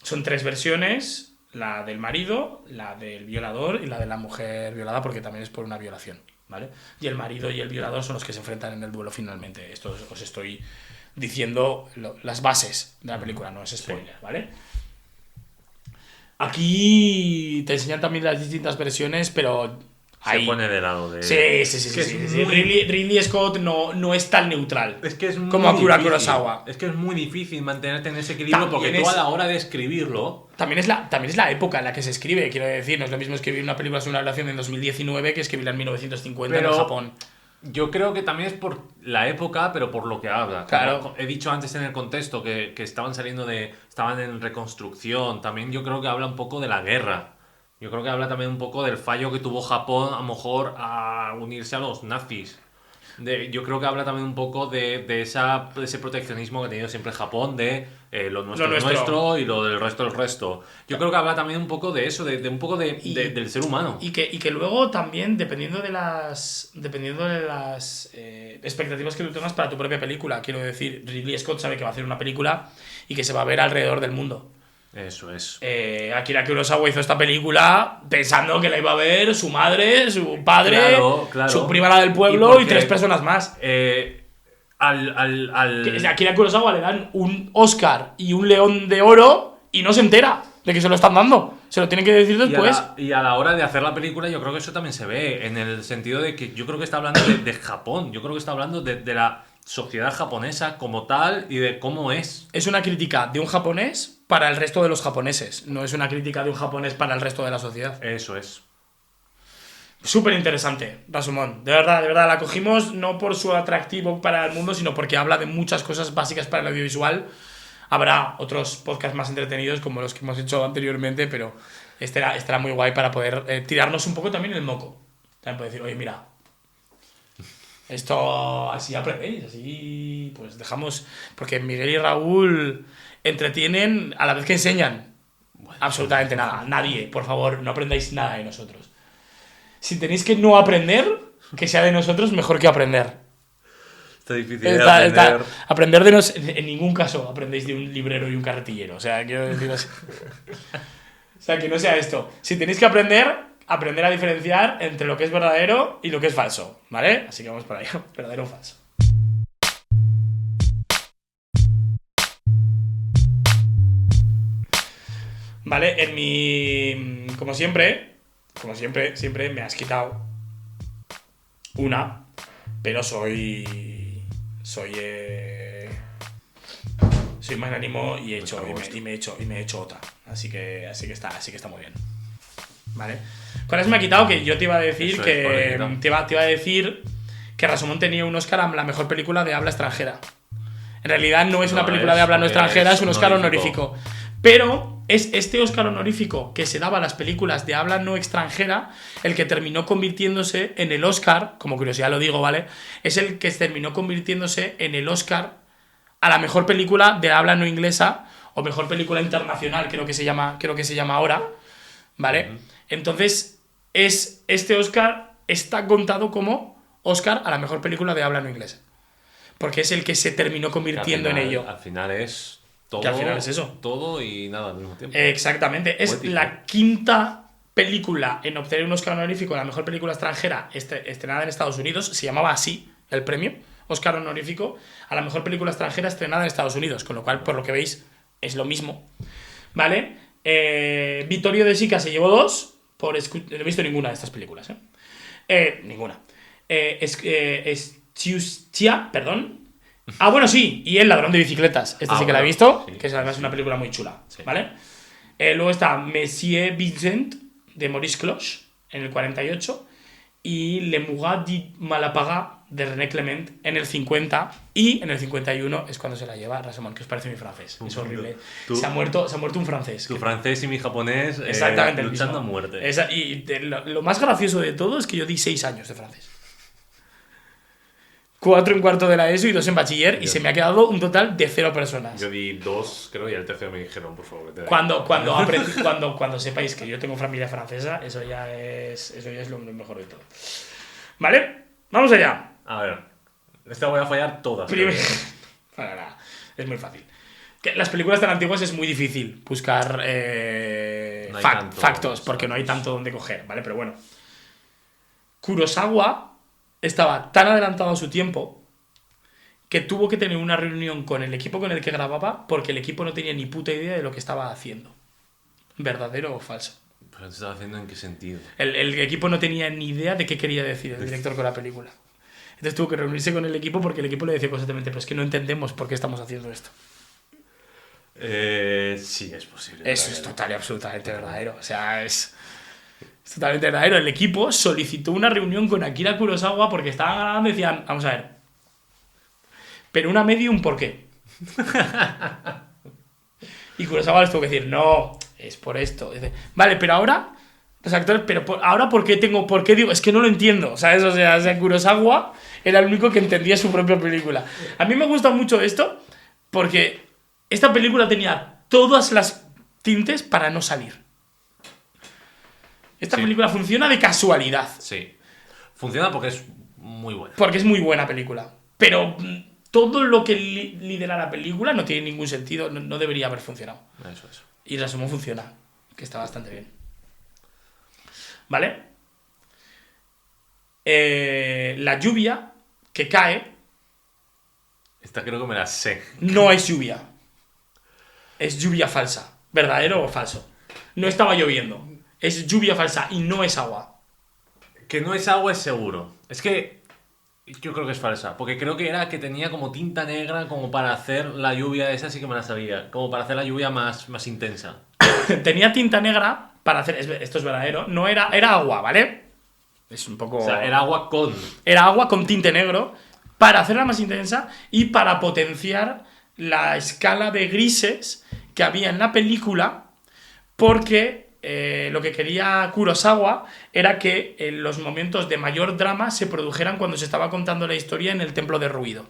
Son 3 versiones: la del marido, la del violador y la de la mujer violada, porque también es por una violación, ¿vale? Y el marido y el violador son los que se enfrentan en el duelo finalmente. Esto os estoy diciendo las bases de la película, no es spoiler, ¿vale? Aquí te enseñan también las distintas versiones, pero... Se pone de lado de... Sí. Ridley Scott no es tan neutral como Akira Kurosawa. Es que es muy difícil mantenerte en ese equilibrio porque tú a la hora de escribirlo... También es la época en la que se escribe, quiero decir. No es lo mismo escribir una película sobre una relación en 2019 que escribirla en 1950 en Japón. Yo creo que también es por la época, pero por lo que habla. Claro. Como he dicho antes en el contexto que estaban estaban en reconstrucción. También yo creo que habla un poco de la guerra. Yo creo que habla también un poco del fallo que tuvo Japón, a lo mejor, a unirse a los nazis. Yo creo que habla también un poco de ese proteccionismo que ha tenido siempre Japón, de lo nuestro es nuestro y lo del resto es el resto. Yo creo que habla también un poco de eso, de un poco del ser humano. Y que luego también, dependiendo de las expectativas que tú tengas para tu propia película, quiero decir, Ridley Scott sabe que va a hacer una película y que se va a ver alrededor del mundo. Eso es. Akira Kurosawa hizo esta película pensando que la iba a ver su madre, su padre, claro. su prima la del pueblo y 3 personas más. Akira Kurosawa le dan un Oscar y un León de Oro y no se entera de que se lo están dando. Se lo tienen que decir después. Y a la hora de hacer la película yo creo que eso también se ve, en el sentido de que yo creo que está hablando de Japón. Yo creo que está hablando de la sociedad japonesa como tal y de cómo es. Es una crítica de un japonés para el resto de los japoneses. No es una crítica de un japonés para el resto de la sociedad. Eso es. Súper interesante, Rasumón. De verdad, la cogimos no por su atractivo para el mundo, sino porque habla de muchas cosas básicas para el audiovisual. Habrá otros podcasts más entretenidos como los que hemos hecho anteriormente, pero este era muy guay para poder tirarnos un poco también el moco. También puede decir, oye, mira, esto así aprendéis, así pues dejamos... Porque Miguel y Raúl entretienen a la vez que enseñan. Absolutamente nada. Nadie, por favor, no aprendáis nada de nosotros. Si tenéis que no aprender, que sea de nosotros mejor que aprender. Está difícil de aprender. Aprender de nosotros, en ningún caso aprendéis de un librero y un carretillero. O sea, quiero deciros... o sea, que no sea esto. Si tenéis que aprender a diferenciar entre lo que es verdadero y lo que es falso, ¿vale? Así que vamos por ahí, verdadero o falso. Vale, en mi... Como siempre me has quitado una, pero soy magnánimo y me he hecho otra. Así que está muy bien. ¿Vale? ¿Cuáles me ha quitado? Que yo te iba a decir te iba a decir que Rasomón tenía un Oscar a la mejor película de habla extranjera. En realidad no es una película de habla no extranjera, es un Oscar honorífico. Pero es este Oscar honorífico que se daba a las películas de habla no extranjera el que terminó convirtiéndose en el Oscar, como curiosidad lo digo, ¿vale? Es el que terminó convirtiéndose en el Oscar a la mejor película de habla no inglesa o mejor película internacional, creo que se llama ahora, ¿vale? Entonces, este Oscar está contado como Oscar a la mejor película de habla no inglesa. Porque es el que se terminó convirtiendo en ello. Al final es todo. Que al final es eso. Todo y nada al mismo tiempo. Exactamente. Es Poético. la quinta película en obtener un Oscar honorífico a la mejor película extranjera estrenada en Estados Unidos. Se llamaba así el premio, Oscar honorífico a la mejor película extranjera estrenada en Estados Unidos. Con lo cual, por lo que veis, es lo mismo. ¿Vale? Vittorio De Sica se llevó 2. No he visto ninguna de estas películas. Ninguna. Sciuscia, perdón. Ah, bueno, sí. Y El ladrón de bicicletas. Sí que la he visto. Sí, que además es una película muy chula. Sí. ¿Vale? Luego está Monsieur Vincent, de Maurice Cloche, en el 48. Y Le Murat du Malapaga, de René Clement, en el 50. Y en el 51 es cuando se la lleva Rashomon, que os parece mi francés. Es horrible. Se ha muerto un francés. Tu francés y mi japonés exactamente luchando a muerte. Y lo más gracioso de todo es que yo di 6 años de francés. 4 en cuarto de la ESO y 2 en bachiller, y se me ha quedado un total de 0 personas. Yo di 2, creo, y el tercero me dijeron, por favor. Cuando sepáis que yo tengo familia francesa, eso ya es lo mejor de todo. ¿Vale? Vamos allá. A ver, esta voy a fallar todas. Nada, es muy fácil. Las películas tan antiguas es muy difícil buscar factos, porque no hay tanto donde coger, ¿vale? Pero bueno. Kurosawa estaba tan adelantado a su tiempo que tuvo que tener una reunión con el equipo con el que grababa porque el equipo no tenía ni puta idea de lo que estaba haciendo. ¿Verdadero o falso? ¿Pero lo estaba haciendo en qué sentido? El equipo no tenía ni idea de qué quería decir el director con la película. Entonces tuvo que reunirse con el equipo porque el equipo le decía constantemente, pero es que no entendemos por qué estamos haciendo esto. Sí, es posible. Eso es total y absolutamente verdadero. O sea, es totalmente verdadero. El equipo solicitó una reunión con Akira Kurosawa porque estaban grabando y decían, vamos a ver, pero una medium, ¿por qué? Y Kurosawa les tuvo que decir, no, es por esto. Dice, vale, pero ahora, los actores, ahora ¿por qué digo? Es que no lo entiendo, ¿sabes? O sea, Kurosawa era el único que entendía su propia película. A mí me gusta mucho esto porque esta película tenía todas las tintes para no salir. Esta película funciona de casualidad. Sí. Funciona porque es muy buena. Porque es muy buena película. Pero todo lo que lidera la película no tiene ningún sentido. No debería haber funcionado. Eso. Y Rashomon funciona. Que está bastante bien. ¿Vale? La lluvia que cae. Esta creo que me la sé. No es lluvia. Es lluvia falsa. ¿Verdadero o falso? No estaba lloviendo. Es lluvia falsa y no es agua. Que no es agua es seguro. Es que yo creo que es falsa. Porque creo que era que tenía como tinta negra como para hacer la lluvia. Esa sí que me la sabía. Como para hacer la lluvia más intensa. Tenía tinta negra para hacer... Esto es verdadero. No era agua, ¿vale? Es un poco... O sea, era agua con... Era agua con tinte negro para hacerla más intensa y para potenciar la escala de grises que había en la película, porque lo que quería Kurosawa era que los momentos de mayor drama se produjeran cuando se estaba contando la historia en el templo de ruido,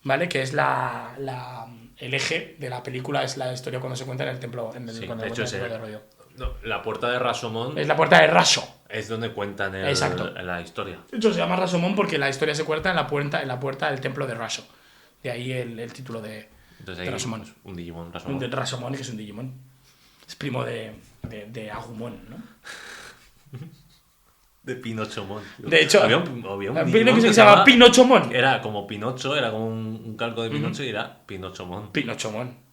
¿vale? Que es el eje de la película, es la historia cuando se cuenta en el templo, templo de ruido. No, la puerta de Rashomon es la puerta de Rasho. Es donde cuentan la historia. De hecho, se llama Rashomon porque la historia se cuenta en la puerta del templo de Rasho. De ahí el título de Rashomon. Un Digimon, Rashomon. Un Rashomon, que es un Digimon. Es primo de Agumon, ¿no? De Pinochomon. De hecho, había un Digimon que se llama Pinochomon. Era como Pinocho, era como un calco de Pinocho y era Pinochomon. Pinochomon.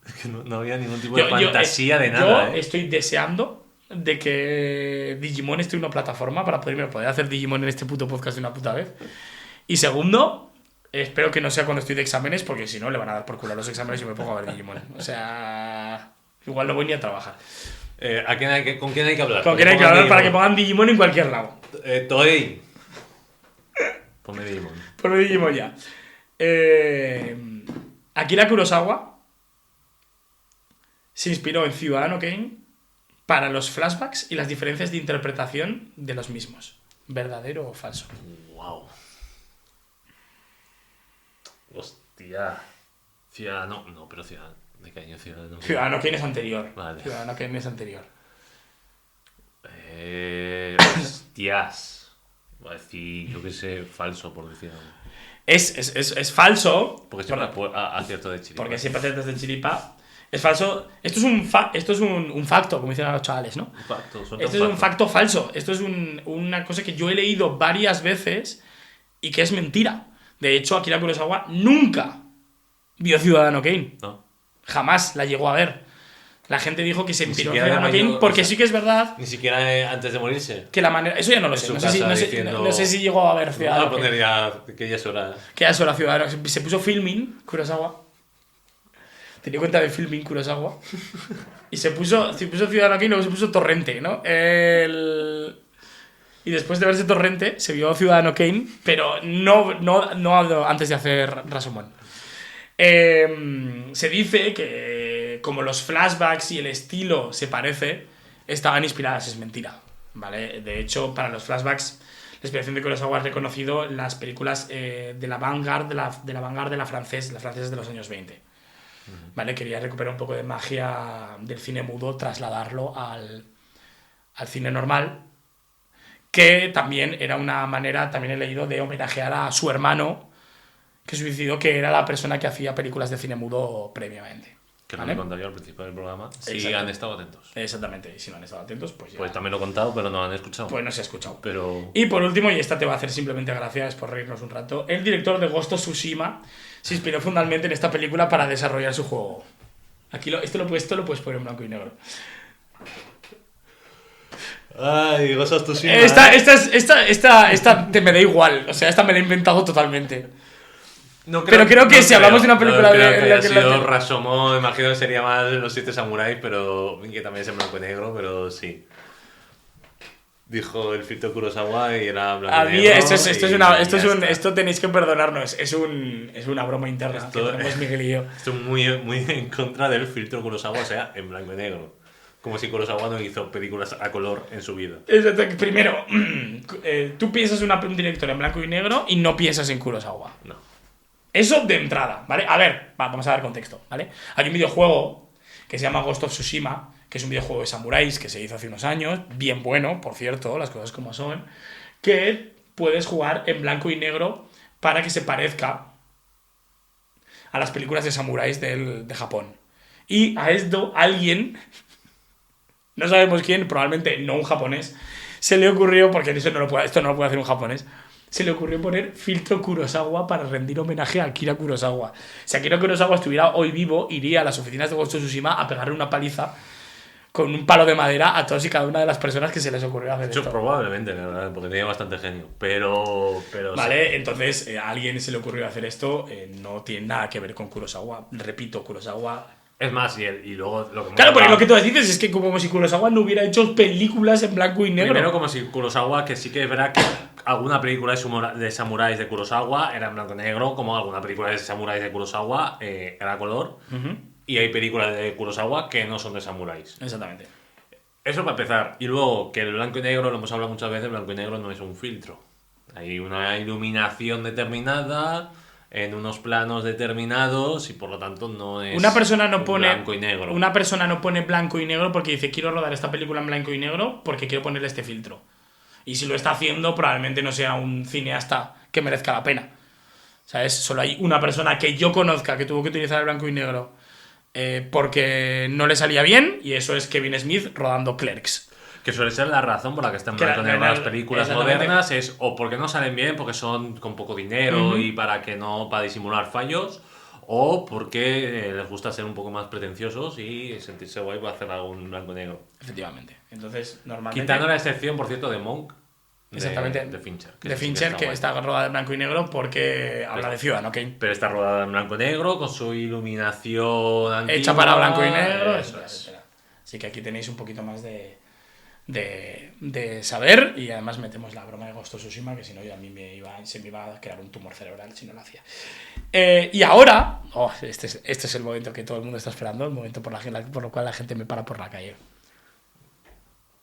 No había ningún tipo de fantasía de nada. Yo estoy deseando de que Digimon esté en una plataforma para poder hacer Digimon en este puto podcast de una puta vez. Y segundo, espero que no sea cuando estoy de exámenes, porque si no le van a dar por culo a los exámenes y me pongo a ver Digimon. O sea, igual no voy ni a trabajar. ¿Con quién hay que hablar? ¿Con quién hay que hablar para que pongan Digimon en cualquier lado? Toei. Ponme Digimon. Ponme Digimon ya. Akira Kurosawa se inspiró en Ciudadano Kane para los flashbacks y las diferencias de interpretación de los mismos. ¿Verdadero o falso? Wow. Hostia. Ciudadano. No, pero Ciudadano. ¿De qué año Ciudadano Kane? Ciudadano Kane es anterior. Vale. Ciudadano Kane es anterior. Hostias. Voy a decir, yo qué sé, falso, por decir algo. Es falso. Porque siempre acierto de chiripa. Porque siempre aciertas de chiripa. Es falso. Esto es un facto, como dicen los chavales, ¿no? Un facto, Esto es un facto falso. Esto es una cosa que yo he leído varias veces y que es mentira. De hecho, Akira Kurosawa nunca vio Ciudadano Kane. No. Jamás la llegó a ver. La gente dijo que se inspiró en siquiera Ciudadano de Kane mayor, porque o sea, sí que es verdad Ni siquiera antes de morirse. que la manera... Eso ya no lo sé. su No sé, casa si, diciendo- no sé si llegó a ver Voy a Ciudadano Kane. poner ya que ya es hora. Que ya es hora Ciudadano. Se puso filming Kurosawa. Tenía cuenta de filming Kurosawa. Y se puso Ciudadano Kane y luego se puso Torrente, ¿no? Y después de verse Torrente, se vio Ciudadano Kane, pero no antes de hacer Rashomon. Se dice que como los flashbacks y el estilo se parece, estaban inspiradas, es mentira, ¿vale? De hecho, para los flashbacks, la inspiración de Kurosawa es reconocido en las películas de la vanguard de la francesa de los años 20. ¿Vale? Quería recuperar un poco de magia del cine mudo, trasladarlo al cine normal, que también era una manera, también he leído, de homenajear a su hermano que suicidó, que era la persona que hacía películas de cine mudo previamente. Que ¿vale? lo he contado yo al principio del programa. Si Exacto. han estado atentos. Exactamente, y si no han estado atentos, pues ya... Pues también lo he contado, pero no lo han escuchado. Pues no se ha escuchado. Pero... Y por último, y esta te va a hacer simplemente gracia, es por reírnos un rato, el director de Ghost of Tsushima se inspiró fundamentalmente en esta película para desarrollar su juego. Aquí esto lo puedes poner en blanco y negro. Ay, Ghost of Tsushima. Esta te me da igual, o sea, esta me la he inventado totalmente. No Pero creo que si hablamos de una película no creo de- que en la haya que la- sido Rashomon, imagino que sería más Los Siete Samuráis, pero que también es en blanco y negro, pero sí. Dijo el filtro Kurosawa y era blanco A y mí negro. esto tenéis que perdonarnos, es una broma interna Esto- que tenemos Miguel y yo. Estoy muy en contra del filtro Kurosawa, o sea, en blanco y negro. Como si Kurosawa no hizo películas a color en su vida. Primero, tú piensas en un director en blanco y negro y no piensas en Kurosawa. No. Eso de entrada, ¿vale? A ver, vamos a dar contexto, ¿vale? Hay un videojuego que se llama Ghost of Tsushima, que es un videojuego de samuráis que se hizo hace unos años, bien bueno, por cierto, las cosas como son, que puedes jugar en blanco y negro para que se parezca a las películas de samuráis de Japón. Y a esto alguien, no sabemos quién, probablemente no un japonés, se le ocurrió, porque esto no lo puede hacer un japonés, se le ocurrió poner filtro Kurosawa para rendir homenaje a Akira Kurosawa. Si Akira Kurosawa estuviera hoy vivo, iría a las oficinas de Ghost of Tsushima a pegarle una paliza con un palo de madera a todas y cada una de las personas que se les ocurrió hacer De hecho, esto. probablemente, la verdad, porque tenía bastante genio. Pero Vale, entonces a alguien se le ocurrió hacer esto, no tiene nada que ver con Kurosawa. Repito, Kurosawa... Es más, y luego lo que Claro, pero mola- lo que tú dices es que como si Kurosawa no hubiera hecho películas en blanco y negro. Primero, como si Kurosawa, que sí que es verdad que alguna película de samuráis de Kurosawa era en blanco y negro, como alguna película de samuráis de Kurosawa era a color. Ujú. Y hay películas de Kurosawa que no son de samuráis. Exactamente. Eso para empezar. Y luego, que el blanco y negro, lo hemos hablado muchas veces, el blanco y negro no es un filtro. Hay una iluminación determinada en unos planos determinados y por lo tanto no es Una persona no un pone blanco y negro. Una persona no pone blanco y negro porque dice quiero rodar esta película en blanco y negro porque quiero ponerle este filtro. Y si lo está haciendo, probablemente no sea un cineasta que merezca la pena. ¿Sabes? Solo hay una persona que yo conozca que tuvo que utilizar el blanco y negro porque no le salía bien, y eso es Kevin Smith rodando Clerks. Que suele ser la razón por la que están Que blanco y negro las películas exactamente. modernas, es o porque no salen bien, porque son con poco dinero Ujú. y para disimular fallos, o porque les gusta ser un poco más pretenciosos y sentirse guay para hacer algo en blanco y negro. Efectivamente. Entonces, normalmente... Quitando la excepción, por cierto, de Monk. Exactamente. De Fincher. de Fincher, que guay. está rodada en blanco y negro porque habla de Ciudadano Kane. Pero está rodada en blanco y negro, con su iluminación antigua. Hecha para blanco y negro. Eso etcétera, es. etcétera. Así que aquí tenéis un poquito más de saber, y además metemos la broma de Ghost of Tsushima, que si no yo a mí se me iba a crear un tumor cerebral si no lo hacía. Y ahora, este es el momento que todo el mundo está esperando, el momento por lo cual la gente me para por la calle.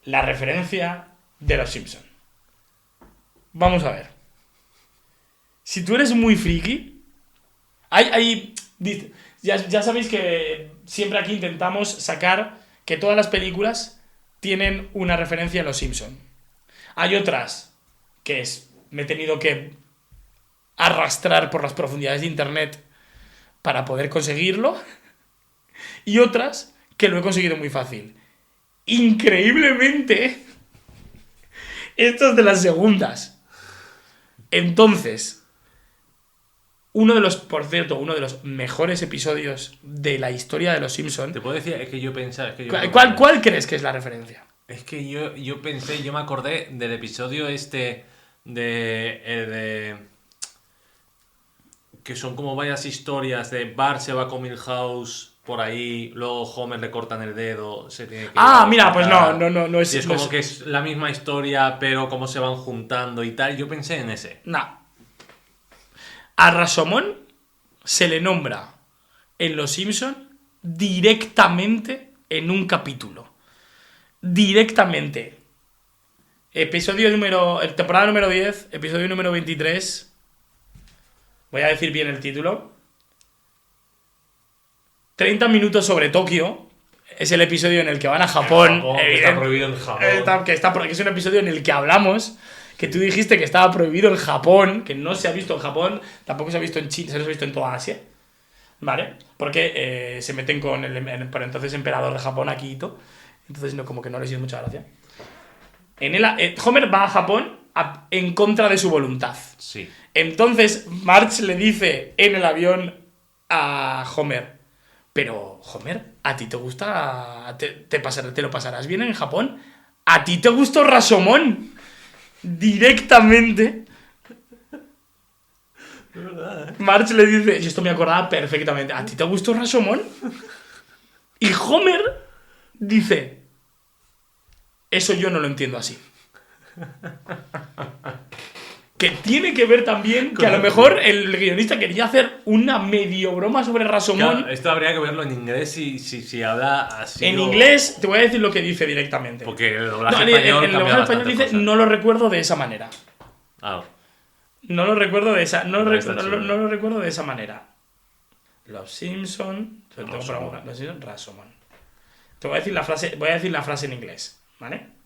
La referencia de los Simpsons. Vamos a ver. Si tú eres muy friki, ya sabéis que siempre aquí intentamos sacar que todas las películas tienen una referencia en Los Simpson. Hay otras que me he tenido que arrastrar por las profundidades de internet para poder conseguirlo, y otras que lo he conseguido muy fácil. Increíblemente, esto es de las segundas. Entonces, por cierto, uno de los mejores episodios de la historia de Los Simpson. Te puedo decir, es que yo pensaba... ¿Cuál crees que es la referencia? Es que yo pensé, yo me acordé del episodio de que son como varias historias de Bart se va con Milhouse por ahí, luego Homer le cortan el dedo, se tiene que... Mira, pues no es... Y es como que es la misma historia, pero cómo se van juntando y tal. Yo pensé en ese. No. A Rashomon se le nombra en Los Simpson directamente en un capítulo. Directamente. Temporada número 10, episodio número 23. Voy a decir bien el título. 30 minutos sobre Tokio. Es el episodio en el que van a Japón. Que está prohibido en Japón. Que es un episodio en el que hablamos. Que tú dijiste que estaba prohibido en Japón. Que no se ha visto en Japón. Tampoco se ha visto en China. Se ha visto en toda Asia. ¿Vale? Porque se meten con el por entonces emperador de Japón, Akihito. Entonces como que no les dio mucha gracia. Homer va a Japón en contra de su voluntad. Sí. Entonces Marge le dice en el avión a Homer: pero Homer, ¿a ti te gusta? ¿Te lo pasarás bien en Japón? ¿A ti te gustó Rashomon? Directamente. Es verdad, ¿eh? Marge le dice, y esto me acordaba perfectamente: ¿a ti te gustó Rashomon? Y Homer dice: eso yo no lo entiendo así. Que tiene que ver también que a lo mejor el guionista quería hacer una medio broma sobre Rashomon. Claro, esto habría que verlo en inglés si habla así. En inglés te voy a decir lo que dice directamente. Porque el doblaje español el doblaje español dice cosas. no lo recuerdo de esa manera. Ah. No lo recuerdo de esa. No, No, no lo recuerdo de esa manera. Los Simpson. Rashomon. Te voy a decir la frase. Voy a decir la frase en inglés, ¿vale?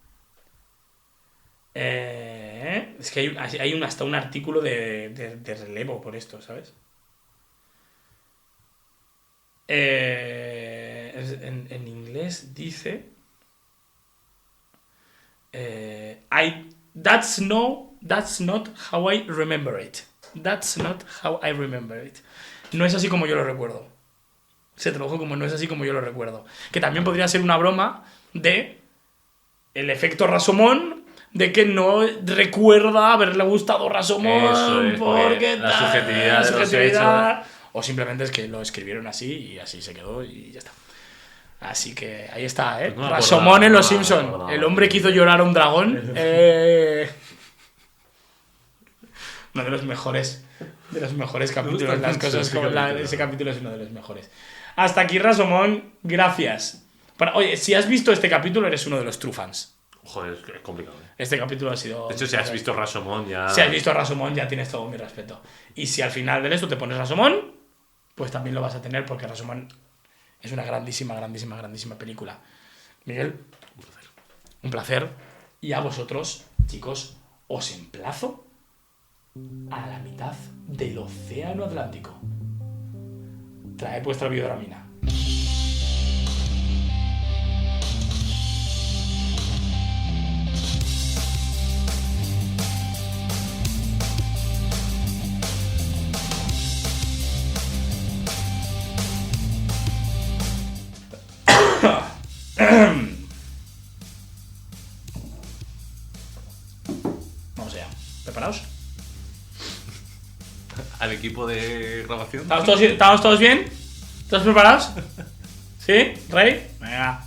Es que hay hasta un artículo de relevo por esto, ¿sabes? En inglés dice that's not how I remember it. That's not how I remember it. No es así como yo lo recuerdo. Se tradujo como no es así como yo lo recuerdo. Que también podría ser una broma de el efecto Rashomon, de que no recuerda haberle gustado Rashomon porque la subjetividad. O simplemente es que lo escribieron así y así se quedó y ya está. Así que ahí está, ¿eh? Rashomon en Los Simpson. El hombre que hizo llorar a un dragón. Uno de los mejores capítulos. Las cosas como ese capítulo es uno de los mejores. Hasta aquí Rashomon. Gracias. Oye, si has visto este capítulo, eres uno de los true fans. Joder, es complicado. Este capítulo ha sido... De hecho, si has visto Rashomon ya... Si has visto Rashomon ya tienes todo mi respeto. Y si al final de esto te pones Rashomon, pues también lo vas a tener, porque Rashomon es una grandísima película. Miguel, un placer. Y a vosotros, chicos, os emplazo a la mitad del océano Atlántico. Traed vuestra biodramina. Vamos allá. ¿Preparados? Al equipo de grabación. ¿Estamos todos bien? ¿Todos preparados? ¿Sí? ¿Rey? Venga.